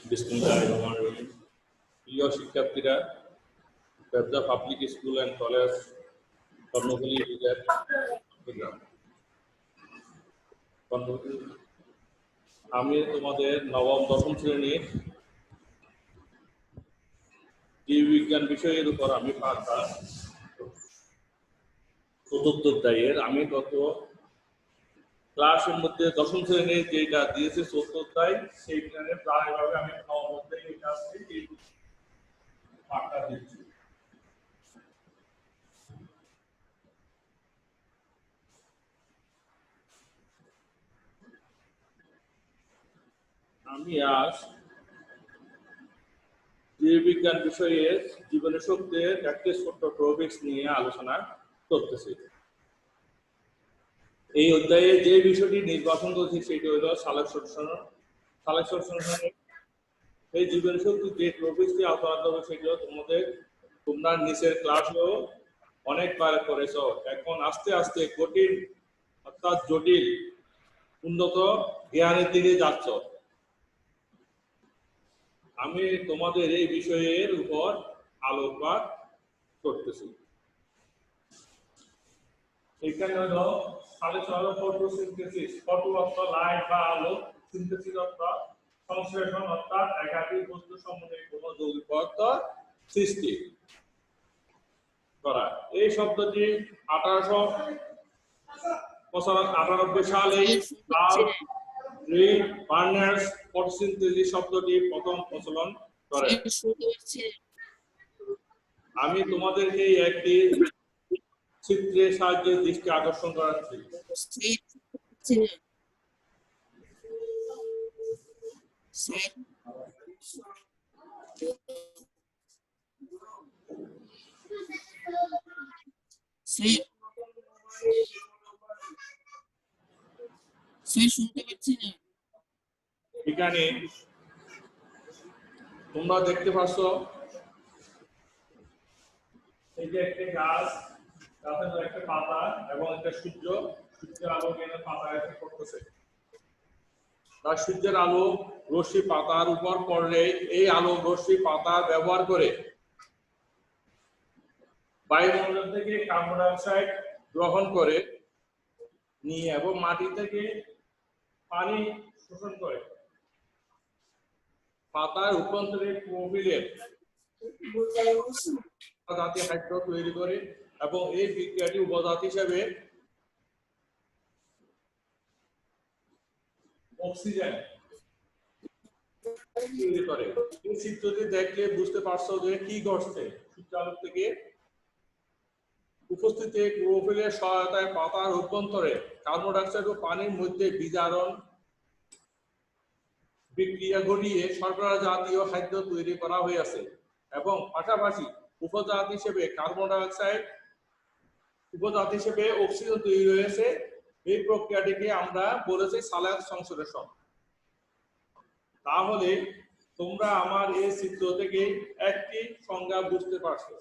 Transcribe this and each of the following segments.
বিসমিল্লাহিররহমানিররহিম। প্রিয় শিক্ষার্থীরা, Pebda public school and college Karnaphuli union Chittagong. আমি তোমাদের নবম দশম শ্রেণীর জীববিজ্ঞান বিষয়ের উপর আমি পাঠটা চতুর্থ অধ্যায়ের আমি গত ক্লাসের মধ্যে দশম শ্রেণীর যেটা দিয়েছে চতুর্থ অধ্যায় সেইখানে প্রায়ভাবে আমি নবম অধ্যায়ে এটা আছে এই পাঠটা দিচ্ছি। আমি আজ জীববিজ্ঞান বিষয়ে জীবনের শক্তির একটি ছোট্ট টপিকস নিয়ে আলোচনা করতেছি। এই অধ্যায়ে যে বিষয়টি নির্বাচন করেছি সেটি হল সালেকশন। এই জীবনের শক্তি যে টপিকসটি আলোচনা করবে সেটি হল তোমরা নিচের ক্লাসেও অনেকবার করেছ। এখন আস্তে আস্তে কঠিন অর্থাৎ জটিল উন্নত জ্ঞানের দিকে যাচ্ছ। আমি তোমাদের এই বিষয়ের উপর আলোকপাত করতেছি। এখানে হলো সালেকশন হলো ফটোসিনথেসিস। ফটো অর্থ লাইট বা আলো, সিনথেসিস অর্থ সংশ্লেষণ অর্থাৎ একাধিক বস্তু সমন্বয়ে কোনো যৌগিক পদার্থ সৃষ্টি করা। এই শব্দটি 1898 সালে কার্ল বার্নার্স ফটোসিনথেসিস শব্দটি প্রথম প্রচলন করেন। আমি তোমাদেরকে একটি চিত্রের সাহায্যে দৃষ্টি আকর্ষণ করাচ্ছি। এখানে তোমরা দেখতে পাচ্ছ এই যে একটা গাছ, গাছের একটা পাতা এবং একটা সূর্যের আলো এখানে পাতায় এসে পড়তেছে। তার সূর্যের আলো রশ্মি পাতার উপর পড়লে এই আলো রশ্মি পাতা ব্যবহার করে বায়ুমণ্ডল থেকে কার্বন ডাই অক্সাইড গ্রহণ করে নিয়ে এবং মাটি থেকে পানি শোষণ করে পাতার অভ্যন্তরে ক্লোরোফিলের জাতীয় হাইড্রো তৈরি করে এবং এই বিক্রিয়াটি উপজাত হিসেবে অক্সিজেন তৈরি করে। এই চিত্রটি দেখলে বুঝতে পারছো যে কি ঘটছে। সূর্যালোক থেকে উপস্থিত ক্লোরোফিলের সহায়তায় পাতার অভ্যন্তরে কার্বন ডাই অক্সাইড ও পানির মধ্যে বিজারণ বিক্রিয়া ঘটিয়ে শর্করা জাতীয় খাদ্য তৈরি করা হয়েছে এবং পাশাপাশি উপজাত হিসেবে কার্বন ডাই অক্সাইড উপজাত হিসেবে অক্সিজেন তৈরি হয়েছে। এই প্রক্রিয়াটিকে আমরা বলেছি সালেক সংশ্লেষণ। তাহলে তোমরা আমার এই চিত্র থেকে একটি সংজ্ঞা বুঝতে পারছো।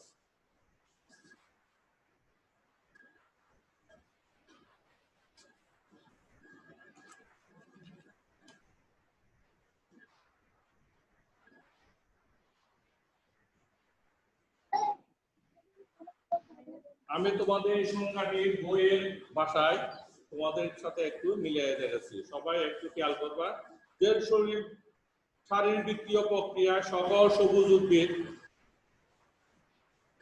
আমি তোমাদের এই সংখ্যাটি বইয়ের ভাষায় তোমাদের সাথে একটু মিলিয়ে দেখেছি। সবাই একটু খেয়াল করবা যে শারীরবৃত্তীয় প্রক্রিয়ায় সকল সবুজ উদ্ভিদ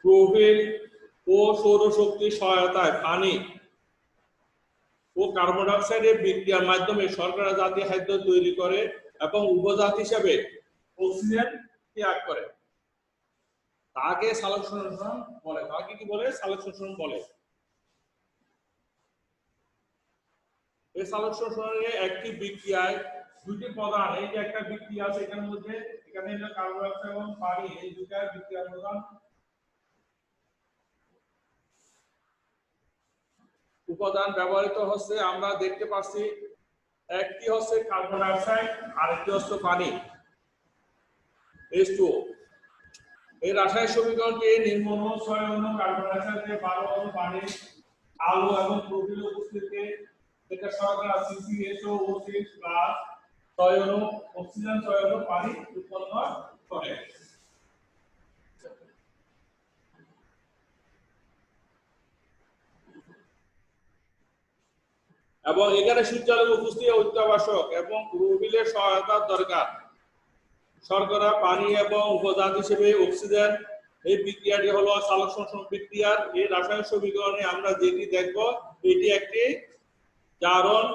ক্লোরোফিল ও সৌরশক্তির সহায়তায় পানি ও কার্বন ডাই অক্সাইডের বিক্রিয়ার মাধ্যমে শর্করা জাতীয় খাদ্য তৈরি করে এবং উপজাত হিসেবে অক্সিজেন ত্যাগ করে। তাকে সালোকসংশ্লেষণ বলে। তাকে কি বলে? সালোকসংশ্লেষণ বলে। এই সালোকসংশ্লেষণের একটি বিক্রিয়ায় দুটি প্রধান, এই যে একটা বিক্রিয়া আছে এখানের মধ্যে, এখানে হলো কার্বন ডাই অক্সাইড এবং পানি, এই দুটো বিক্রিয়ার প্রধান উপাদান ব্যবহৃত হচ্ছে। আমরা দেখতে পাচ্ছি একটি হচ্ছে কার্বন ডাই অক্সাইড, আরেকটি হচ্ছে পানি H2O। এই রাসায়নিক সমীকরণটি নিম্ন 6 অণু কার্বন ডাই অক্সাইডে 12 অণু পানি, আলো এবং প্রোটিনের উপস্থিতিতে যেটা শর্করা CCHOO6 প্লাস 6 অণু অক্সিজেন 6 অণু পানি উৎপন্ন করে। এবং এখানে সূর্যালোক উপস্থিতি অত্যাবশ্যক এবং ক্লোরোফিলের সহায়তার দরকার। শর্করা, পানি এবং উপাদান হিসেবে অক্সিজেন। এই বিক্রিয়াটি হলো সালোকসংশ্লেষণ বিক্রিয়ার এই রাসায়নিক সমীকরণে আমরা যেটি দেখব এটি একটি জারণ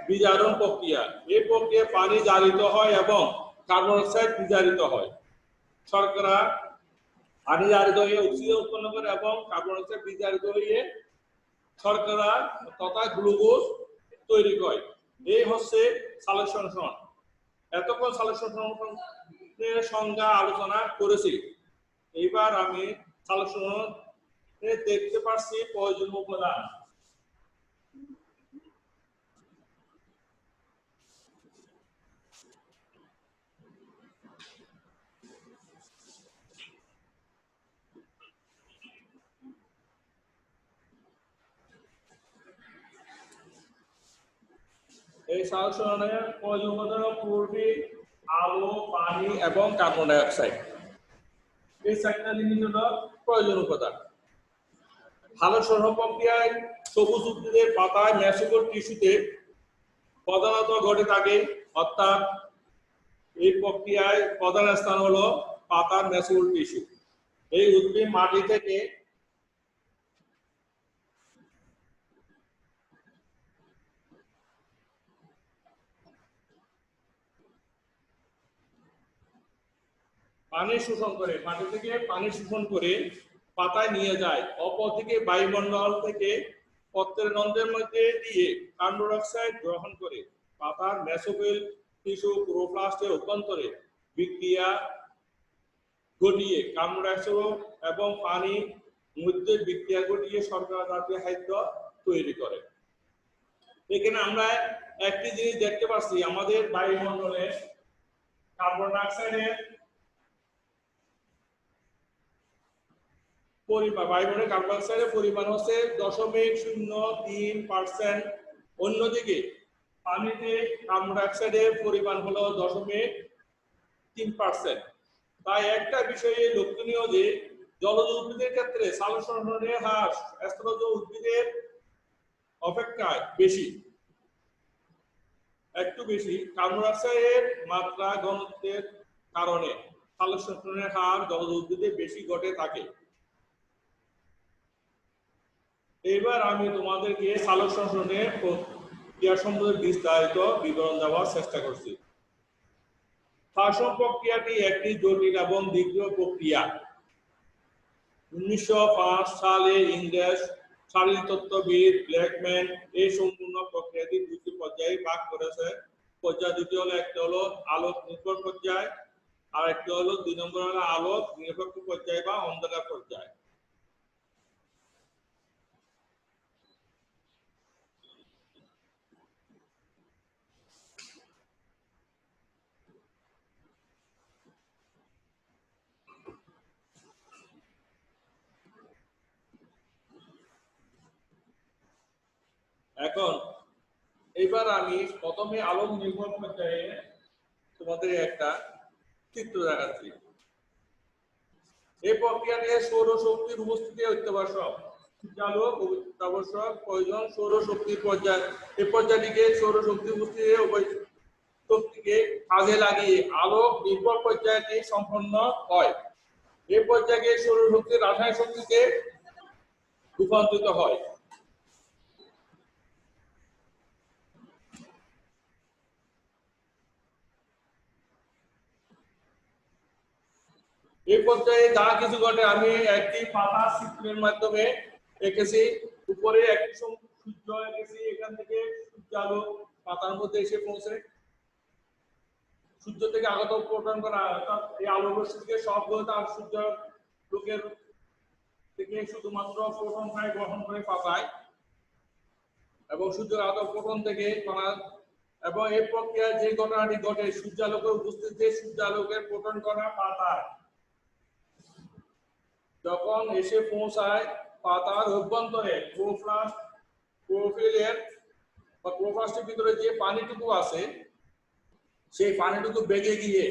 বিজারণ প্রক্রিয়া। এই প্রক্রিয়ায় পানি জারিত হয় এবং কার্বন ডাই অক্সাইড বিজারিত হয়। শর্করা পানি জারিত হয়ে অক্সিজেন উৎপন্ন করে এবং কার্বন ডাই অক্সাইড বিজারিত হয়ে শর্করা তথা গ্লুকোজ তৈরি করে। এই হচ্ছে সালোকসংশ্লেষণ। এতক্ষণ সালোকসংশ্লেষণের সংজ্ঞা আলোচনা করেছি। এইবার আমি সালোকসংশ্লেষণে দেখতে পাচ্ছি প্রয়োজনীয় উপাদান। এই সালোকসংশ্লেষণের প্রয়োজনীয় উপাদান ক্লোরোফিল, আলো, পানি এবং কার্বন ডাই অক্সাইড। এই চারটা জিনিস হলো প্রয়োজনীয় উপাদান। সালোকসংশ্লেষণ প্রক্রিয়ায় সবুজ উদ্ভিদের পাতায় মেসোফিল টিস্যুতে প্রধানত ঘটে থাকে, অর্থাৎ এই প্রক্রিয়ায় প্রধান স্থান হলো পাতার মেসোফিল টিস্যু। এই উদ্ভিদ মাটি থেকে পানি শোষণ করে, মাটি থেকে পানি শোষণ করে পাতায় নিয়ে যায়। অপরদিকে বায়ুমণ্ডল থেকে পত্রের রন্ধ্রের মধ্যে দিয়ে কার্বন ডাই অক্সাইড গ্রহণ করে পাতার মেসোফিল টিস্যু ক্লোরোপ্লাস্টের অভ্যন্তরে বিক্রিয়া ঘটিয়ে কার্বন ডাই অক্সাইড এবং পানি মধ্যে বিক্রিয়া ঘটিয়ে শর্করা জাতীয় খাদ্য তৈরি করে। এখানে আমরা একটি জিনিস দেখতে পাচ্ছি, আমাদের বায়ুমণ্ডলে কার্বন ডাই অক্সাইডের পরিমাণ, বায়ুমণ্ডলে কার্বন ডাই অক্সাইডের পরিমাণ হচ্ছে 0.03%। অন্যদিকে পানিতে কার্বন ডাই অক্সাইডের পরিমাণ হলো 0.3%। তাই একটা বিষয়ে লক্ষণীয় যে জলজ উদ্ভিদের ক্ষেত্রে সালোকসংশ্লেষণের হার স্থলজ উদ্ভিদের অপেক্ষায় বেশি, একটু বেশি। কার্বন ডাই অক্সাইডের মাত্রা ঘনত্বের কারণে সালোকসংশ্লেষণের হার জলজ উদ্ভিদে বেশি ঘটে থাকে। এবার আমি তোমাদেরকে সালোকসংশ্লেষণের প্রক্রিয়া সম্বন্ধে বিস্তারিত বিবরণ দেওয়ার চেষ্টা করছি। সালোকসংশ্লেষণ প্রক্রিয়াটি একটি জটিল এবং দীর্ঘ প্রক্রিয়া। 1905 সালে ইংরেজ শারীরতত্ত্ববিদ ব্ল্যাকম্যান এই সম্পূর্ণ প্রক্রিয়াটি দুটি পর্যায়ে ভাগ করেছে। পর্যায় দুটি হলো, একটি হলো আলোক নির্ভর পর্যায় আর একটি হলো 2 নম্বর হলো আলোক নিরপেক্ষ পর্যায় বা অন্ধকার পর্যায়। এখন এবার আমি প্রথমে আলোক নির্ভর পর্যায়ে তোমাদের একটা চিত্র দেখাচ্ছি। এই প্রক্রিয়াটি সৌরশক্তির উপস্থিতি অত্যাবশ্যক। সূর্যালোক অত্যাবশ্যক প্রয়োজন সৌরশক্তির পর্যায়। এই পর্যায়টিকে সৌরশক্তির উপস্থিতি শক্তিকে কাজে লাগিয়ে আলোক নির্ভর পর্যায়টি সম্পন্ন হয়। এই পর্যায়ে সৌরশক্তি রাসায়নিক শক্তিতে রূপান্তরিত হয়। এই পর্যায়ে যা কিছু ঘটে আমি একটি পাতা চিত্রের মাধ্যমে এঁকেছি। উপরে একটি সূর্য এঁকেছি, এখান থেকে সূর্যালোক পাতার মধ্যে এসে পৌঁছে সূর্য থেকে আগত প্রোটন করা, অর্থাৎ এই আলোক রশ্মিকে সবগুলো তার সূর্য লোকের থেকে শুধুমাত্র প্রোটন গ্রহণ করে পাতায়। এবং সূর্যের আলো ফোটন থেকে কণা এবং এই প্রক্রিয়ায় যে ঘটনাটি ঘটে সূর্যালোকের উপস্থিতিতে সূর্যালোকের ফোটন কণা পাতায় যখন এসে পৌঁছায় পাতার অভ্যন্তরে ক্লোরোফিলের বা ক্লোরোপ্লাস্টের ভিতরে যে পানিটুকু আছে সেই পানিটুকু বেগে গিয়ে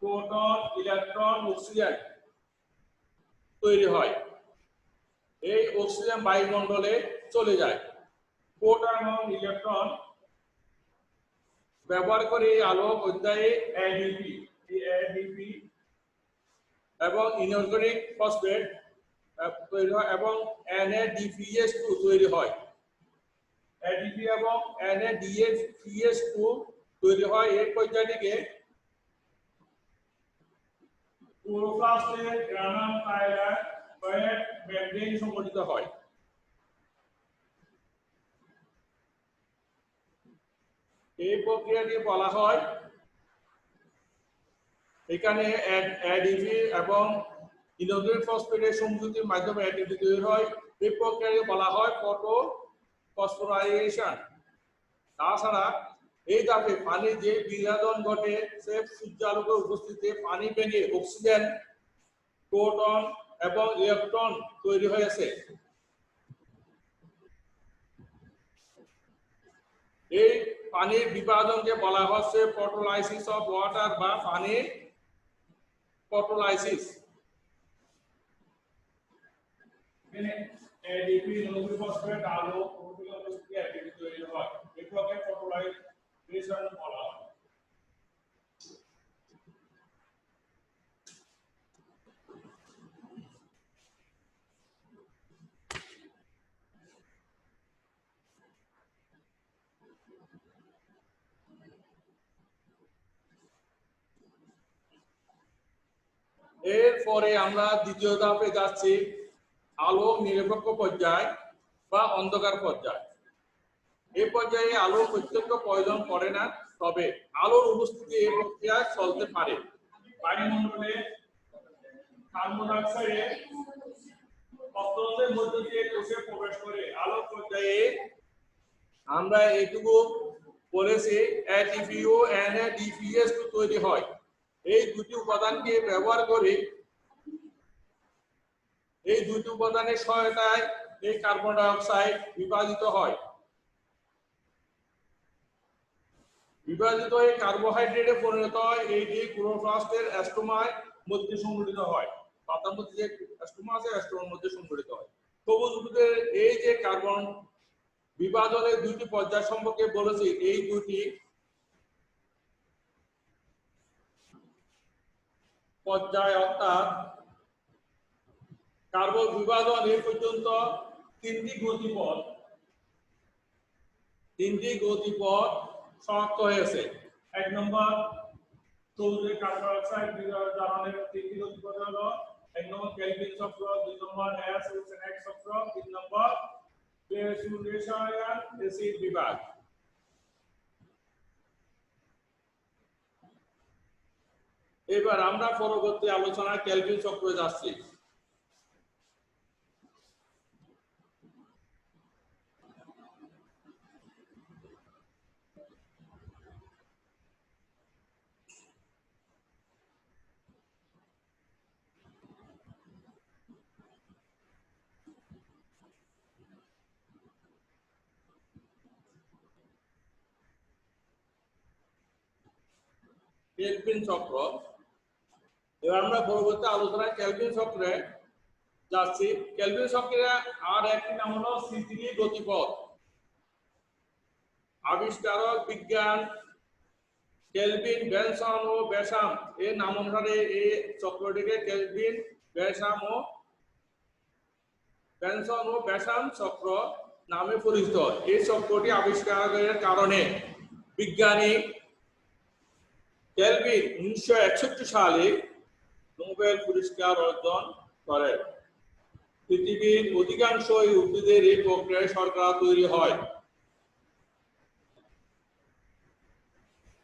প্রোটন ইলেকট্রন অক্সিজেন তৈরি হয়। এই অক্সিজেন বায়ুমণ্ডলে চলে যায়। প্রোটন এবং ইলেকট্রন ব্যবহার করে এই আলোক অধ্যায়ে এডিপি এবং ইনঅর্গানিক ফসফেট তৈরি হয় এবং NADPH2 তৈরি হয়। এডিপি এবং NADPH2 তৈরি হয়। এই পর্যায়টিকে ক্লোরোপ্লাস্টের গ্রানাম থাইলাকয়েড মেমব্রেন সংগঠিত হয়। এই প্রক্রিয়াটি বলা হয় এখানে এডিপি এবং ইনঅর্গানিক ফসফেটের সংযুক্তির মাধ্যমে এডিপি তৈরি হয়। এই প্রক্রিয়াকে বলা হয় ফসফোরাইলেশন। তাছাড়া এই ধাপে পানির যে বিভাজন ঘটে সে সূর্যালোকের উপস্থিতিতে পানি ভেঙে অক্সিজেন প্রোটন এবং ইলেকট্রন তৈরি হয়েছে। এই পানির বিভাজনকে বলা হচ্ছে ফটোলাইসিস অফ ওয়াটার বা পানির ফটোলাইসিস। এডিপি ইনঅর্গানিক ফসফেট আলো এডিপি তৈরি হয়। এটাকে ফটোলাইসেশন বলা হয়। এরপরে আমরা দ্বিতীয় ধাপে যাচ্ছি আলো নিরপেক্ষ পর্যায় বা অন্ধকার পর্যায়। এই পর্যায়ে আলো প্রত্যক্ষ প্রয়োজন পড়ে না, তবে আলোর উপস্থিতি এই প্রক্রিয়ায় চলতে পারে। বায়ুমণ্ডলে কার্বন ডাই অক্সাইড অক্সিজেনের মধ্য দিয়ে কোষে প্রবেশ করে। আলো পর্যায়ে আমরা এইটুকু বলেছি এটিপি ও NADPH2 তৈরি হয়। এই দুটি উপাদানকে ব্যবহার করে এই দুটি উপাদানের সহায়তায় এই কার্বন ডাই অক্সাইড বিভাজিত হয়। বিভাজিত হয়ে কার্বোহাইড্রেটে পরিণত হয়। এইটি ক্লোরোপ্লাস্টের স্টোমার মধ্যে সংগঠিত হয়। পাতার মধ্যে যে স্টোমা আছে স্টোমার মধ্যে সংগঠিত হয়। সবুজ উদ্ভিদের এই যে কার্বন বিভাজনের দুটি পর্যায় সম্পর্কে বলেছি, এই দুটি পর্যায় অর্থাৎ কার্বন বিভাজন এই পর্যন্ত তিনটি গতিপথ শনাক্ত হয়েছে। 1 নম্বর সৌরে কার্বন ডাই অক্সাইড জ্বালানির তিনটি গতিপথ হলো 1 নম্বর কেলভিন চক্র, 2 নম্বর SN1 চক্র, 3 নম্বর গ্যাসিউলেশন অ্যাসিড বিভাগ। এবার আমরা পরবর্তী আলোচনায় কেলভিন চক্রে যাচ্ছি। কেলভিন চক্র। এবার আমরা পরবর্তী আলোচনায় কেলভিন চক্রে যাচ্ছি। কেলভিন চক্রের আর একটি নাম হলো C3 গতিপথ। আবিষ্কারক বিজ্ঞান কেলভিন বেনসন ও বেসাম এর নাম অনুসারে এই চক্রটিকে কেলভিন বেনসন ও বেসাম চক্র নামে পরিচিত। এই চক্রটি আবিষ্কারের কারণে বিজ্ঞানী কেলভিন 1961 সালে নোবেল পুরস্কার অর্জন করেন। পৃথিবীর অধিকাংশ উদ্ভিদের এই প্রক্রিয়ায় শর্করা তৈরি হয়।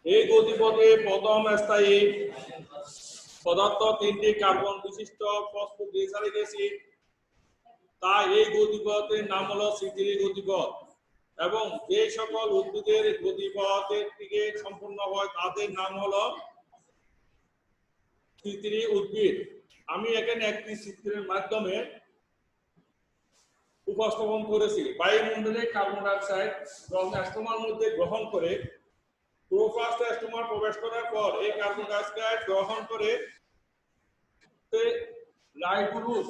এই গতিপথে প্রথম স্থায়ী পদার্থ 3টি কার্বন বিশিষ্ট ফসফোগ্লিসারিক অ্যাসিড। তাই এই গতিপথের নাম হলো C3 গতিপথ এবং যে সকল উদ্ভিদের গতিপথের দিকে সম্পূর্ণ হয় তাদের নাম হলো স্থিতিশীল উদ্ভিদ। আমি এখানে একটি চিত্রের মাধ্যমে উপস্থাপন করেছি। বায়ুমণ্ডলে কার্বন ডাই অক্সাইড স্টোমার মধ্যে গ্রহণ করে ক্লোরোপ্লাস্ট স্টোমার প্রবেশ করার পর এই কার্বন ডাই অক্সাইড গ্রহণ করে রাইবোজ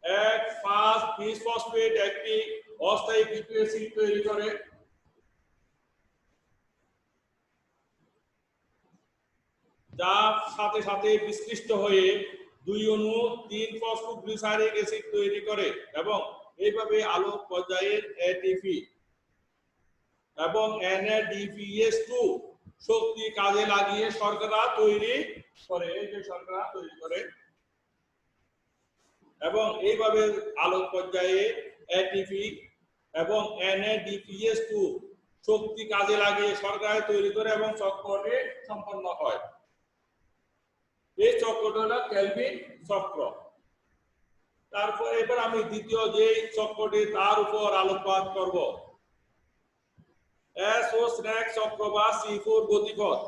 1,5-বিসফসফেট একটি অস্থায়ী বিক্রিয়া অ্যাসিড তৈরি করে, যার সাথে সাথে বিশিষ্ট হয়ে 2 অণু 3-ফসফোগ্লিসারিক অ্যাসিড তৈরি করে এবং এইভাবে আলোক পর্যায়ের এটিপি এবং NADPH2 শক্তি কাজে লাগিয়ে শর্করা তৈরি করে, এই যে শর্করা তৈরি করে এবং এইভাবে আলোক পর্যায়ে এটিপি এবং NADPH2 শক্তি কাজে লাগিয়ে শর্করা তৈরি করে এবং চক্রটি সম্পন্ন হয়। এই চক্রটা হলো কেলভিন চক্র। তারপর এবার আমি দ্বিতীয় যে চক্রটি তার উপর আলোকপাত করব, SO স্ন্যাক চক্র বা C4 গতিপথ।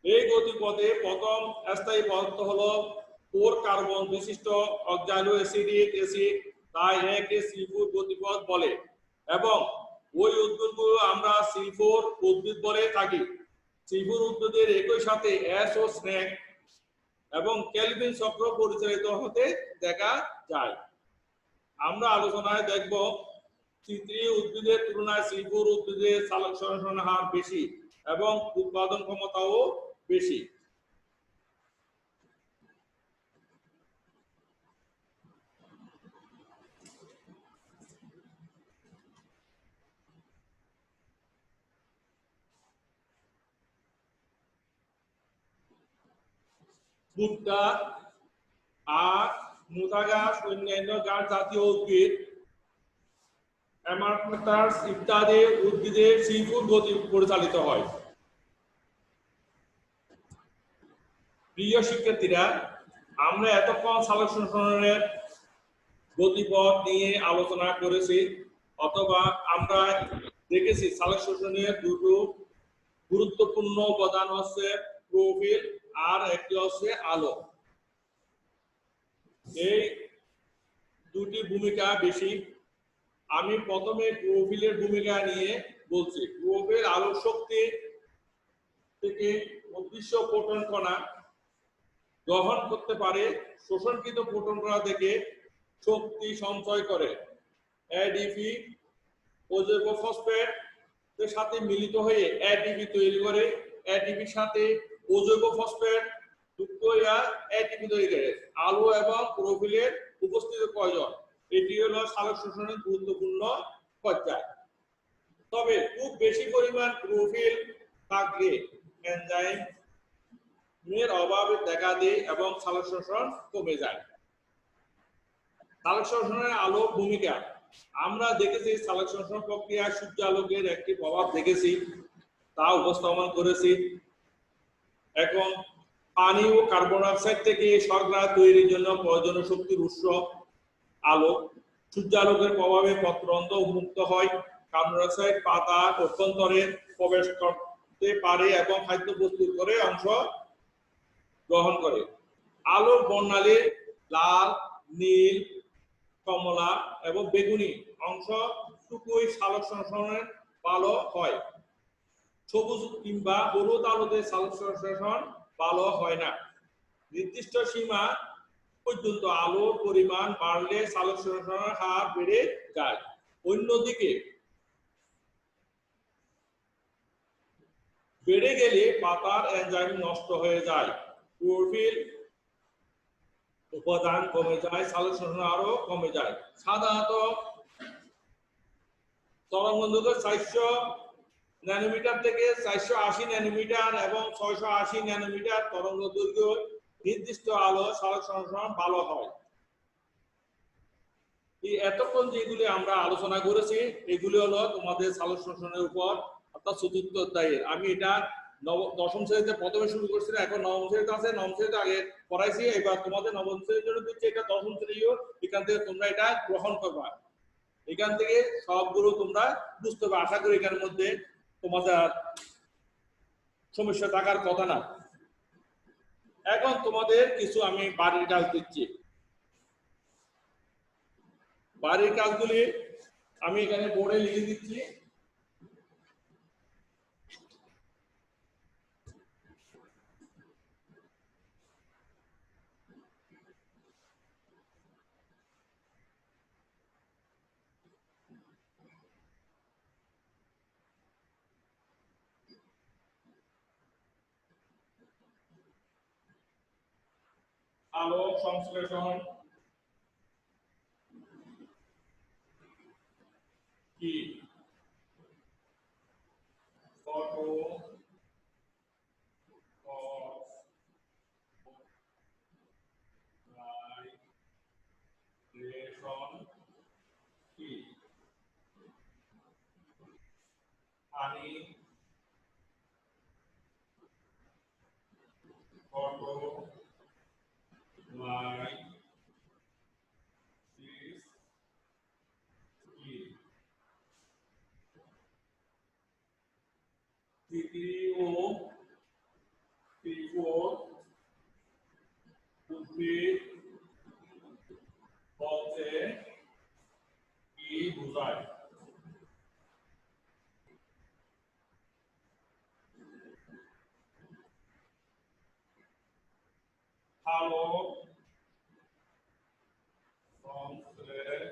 এই গতিপথে প্রথম স্থায়ী পদার্থ হলো 4 কার্বন বিশিষ্ট অক্সালো অ্যাসিডিক অ্যাসিড, তাই একে C4 গতিপথ বলে এবং ওই উদ্ভিদগুলো আমরা C4 উদ্ভিদ বলে থাকি। C4 উদ্ভিদের একই সাথে SO স্ন্যাক এবং কেলভিন চক্র পরিচালিত হতে দেখা যায়। আমরা আলোচনায় দেখব C3 উদ্ভিদের তুলনায় C4 উদ্ভিদের সালোক সংশ্লেষণ হার বেশি এবং উৎপাদন ক্ষমতাও বেশি। ভুট্টা, আখ, মুথা গাছ, অন্যান্য গাছ জাতীয় উদ্ভিদ, অ্যামারটাস ইত্যাদি উদ্ভিদের C4 গতি পরিচালিত হয়। প্রিয় শিক্ষার্থীরা, আমরা এতক্ষণ সালোক সংশ্লেষণের গতিপথ নিয়ে আলোচনা করেছি, অথবা আমরা দেখেছি সালোক সংশ্লেষণের দুটো গুরুত্বপূর্ণ উপাদান হচ্ছে ক্লোরোফিল আর একটি হচ্ছে আলো। এই দুটি ভূমিকা বেশি। আমি প্রথমে ক্লোরোফিলের ভূমিকা নিয়ে বলছি। ক্লোরোফিল আলোক শক্তি থেকে অদৃশ্য ফোটন কণা গ্রহণ করতে পারে, শোষণকৃত ফোটন কণা থেকে শক্তি সঞ্চয় করে। এডিপি অজৈব ফসফেট এর সাথে মিলিত হয়ে এটিপি তৈরি করে, এটিপির সাথে অজৈব ফসফেট যুক্ত হয়ে এটিপি তৈরি করে। আলো এবং ক্লোরোফিলের উপস্থিতি প্রয়োজন। এটি হলো সালোক সংশ্লেষণের গুরুত্বপূর্ণ পর্যায়। তবে খুব বেশি পরিমাণ ক্লোরোফিল থাকলে এনজাইমের অভাব দেখা দেয় এবং সালোক সংশ্লেষণ কমে যায়। সালোক সংশ্লেষণের আলো ভূমিকা আমরা দেখেছি, সালোক সংশ্লেষণ প্রক্রিয়ায় সূর্য আলোকের একটি প্রভাব দেখেছি, তা উপস্থাপন করেছি। এখন পানি ও কার্বন ডাই অক্সাইড থেকে শর্করা তৈরির জন্য প্রয়োজনীয় শক্তির উৎস আলো। সূর্য আলোকের প্রভাবে পত্ররন্ধ্র উন্মুক্ত হয়, কার্বন ডাই অক্সাইড পাতার অভ্যন্তরে প্রবেশ করতে পারে এবং খাদ্য প্রস্তুত করে অংশ গ্রহণ করে। আলোর বর্ণালী লাল, নীল, কমলা এবং বেগুনি অংশটুকুই সালোক সংশ্লেষণের ভালো হয়। সবুজ কিংবা হলুদ আলোতে সালোক সংশ্লেষণ ভালো হয় না। নির্দিষ্ট সীমা পর্যন্ত আলোর পরিমাণ বাড়লে সালোক সংশ্লেষণের হার বেড়ে যায়। অন্যদিকে বেড়ে গেলে পাতার এনজাইম নষ্ট হয়ে যায়, ক্লোরোফিল উপাদান কমে যায়, সালোক সংশ্লেষণ আরো কমে যায়। সাধারণত তরঙ্গদৈর্ঘ্য 400 ন্যানোমিটার থেকে 480 ন্যানোমিটার এবং 680 ন্যানোমিটার তরঙ্গদৈর্ঘ্য নির্দিষ্ট আলো সালোক সংশ্লেষণ ভালো হয়। এই এতক্ষণ যেগুলি আমরা আলোচনা করেছি এগুলি হলো তোমাদের সালোক সংশ্লেষণের উপর, অর্থাৎ চতুর্থ অধ্যায়ের। আমি এটা দশম শ্রেণীতে প্রথমে শুরু করছি না, এখন নবম শ্রেণীতে আছে, নবম শ্রেণীতে আগে পড়াইছি, এবার তোমাদের নবম শ্রেণীর জন্য দিচ্ছি, এটা দশম শ্রেণীও, এখান থেকে তোমরা এটা গ্রহণ করবা। এখান থেকে সবগুলো তোমরা বুঝতে পারবে। আশা করি এখানের মধ্যে তোমাদের সমস্যা থাকার কথা না। এখন তোমাদের কিছু আমি বাড়ির কাজ দিচ্ছি। বাড়ির কাজগুলি আমি এখানে বোর্ডে লিখে দিচ্ছি। আলোক সংশ্লেষণ কি? ফটো লাইটেশন কি? পানি ফটো লাইট তৃতীয় উদ্ভিদ বলতে কি বোঝায়? ভালো সংশ্লেষণের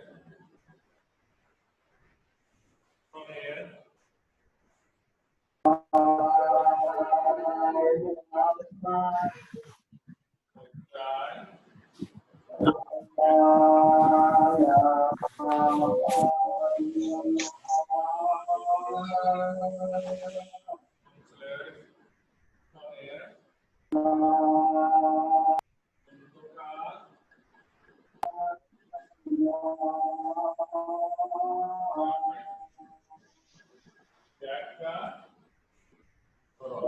ব্যাখ্যা করো।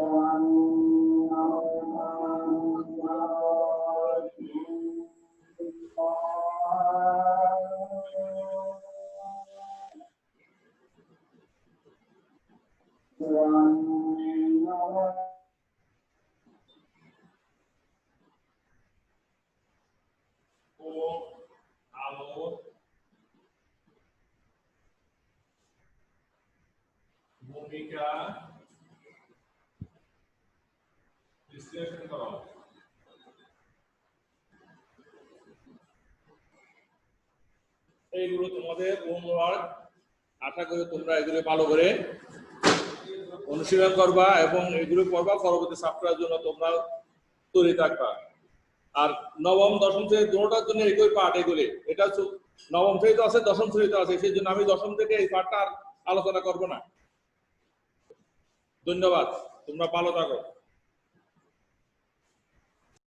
ও আলোর ভূমিকা বিশ্লেষণ করো। এইগুলো তোমাদের হোমওয়ার্ক। আশা করি তোমরা এগুলো ভালো করে অনুশীলন করবা এবং এগুলো পড়বা, পরবর্তী ছাত্রের জন্য তোমরা তৈরি থাকবা। আর নবম দশম শ্রেণী দুটোটার জন্য একই পাঠ এগুলি। এটা নবম শ্রেণীতে আছে, দশম শ্রেণীতে আছে, সেই জন্য আমি দশম থেকে এই পাঠটা আর আলোচনা করব না। ধন্যবাদ, তোমরা ভালো থাকো।